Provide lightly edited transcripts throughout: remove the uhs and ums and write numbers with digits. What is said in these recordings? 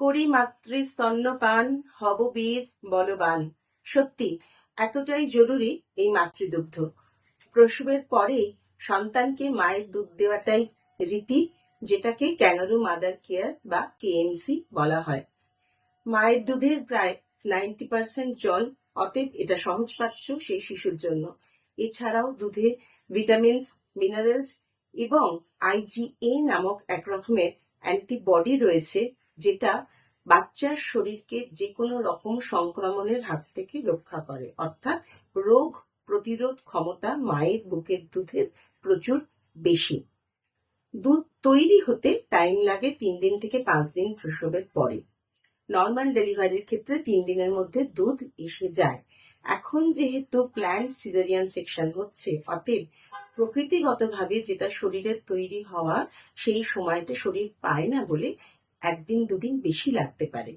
করি মাতৃ স্তন্যপান, হব বীর বলবান। সত্যি এতটাই জরুরি এই মাতৃদুগ্ধ। প্রসবের পরেই সন্তানকে মায়ের দুধ দেওয়াটাই রীতি, যেটাকে ক্যাঙ্গারু মাদার কেয়ার বা কেএমসি বলা হয়। মায়ের দুধের প্রায় 90% জল, অতএব এটা সহজপাচ্য সেই শিশুর জন্য। এছাড়াও দুধে ভিটামিনস, মিনারেলস এবং IgA নামক এক রকমের অ্যান্টিবডি রয়েছে, যেটা বাচ্চার শরীরকে যে কোনো রকম সংক্রমণের হাত থেকে রক্ষা করে। অর্থাৎ রোগ প্রতিরোধ ক্ষমতা মায়ের বুকের দুধের প্রচুর বেশি। দুধ তৈরি হতে টাইম লাগে 3 দিন থেকে 5 দিন প্রসবের পরে। নর্মাল ডেলিভারির ক্ষেত্রে 3 দিনের মধ্যে দুধ এসে যায়। এখন যেহেতু প্ল্যান্ড সিজারিয়ান সেকশন হচ্ছে, অতএব প্রকৃতিগতভাবে যেটা শরীরের তৈরি হওয়া সেই সময়টা শরীর পায় না বলে 1 দিন 2 দিন বেশি লাগতে পারে।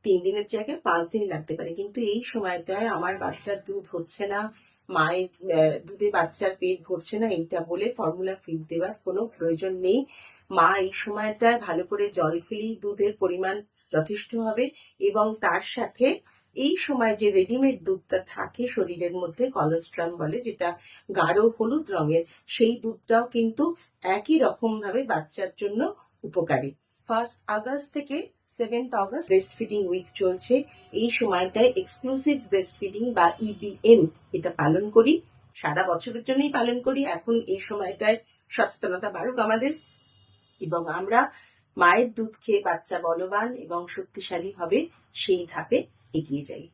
3 দিনের জায়গায় 5 দিন লাগতে পারে। কিন্তু এই সময়টায় আমার বাচ্চার দুধ হচ্ছে না, মায়ের দুধে বাচ্চার পেট ভরছে না, এইটা বলে ফর্মুলা ফিড দেওয়ার কোনো প্রয়োজন নেই। মা এই সময়টায় ভালো করে জল খেলেই দুধের পরিমাণ যথেষ্ট হবে। এবং তার সাথে এই সময় যে রেডিমেড দুধটা থাকে শরীরের মধ্যে, কলেস্ট্রাম বলে, যেটা গাঢ় হলুদ রঙের, সেই দুধটাও কিন্তু একই রকম ভাবে বাচ্চার জন্য উপকারী। 1 আগস্ট থেকে 7 আগস্ট ব্রেস্ট ফিডিং উইক চলছে। এই সময়টায় এক্সক্লুসিভ ব্রেস্ট ফিডিং বা EBM এটা পালন করি, সারা বছরের জন্যই পালন করি। এখন এই সময়টায় সচেতনতা বাড়ুক আমাদের, এবং আমরা মায়ের দুধ খেয়ে বাচ্চা বলবান এবং শক্তিশালী হবে সেই ধাপে এগিয়ে যাই।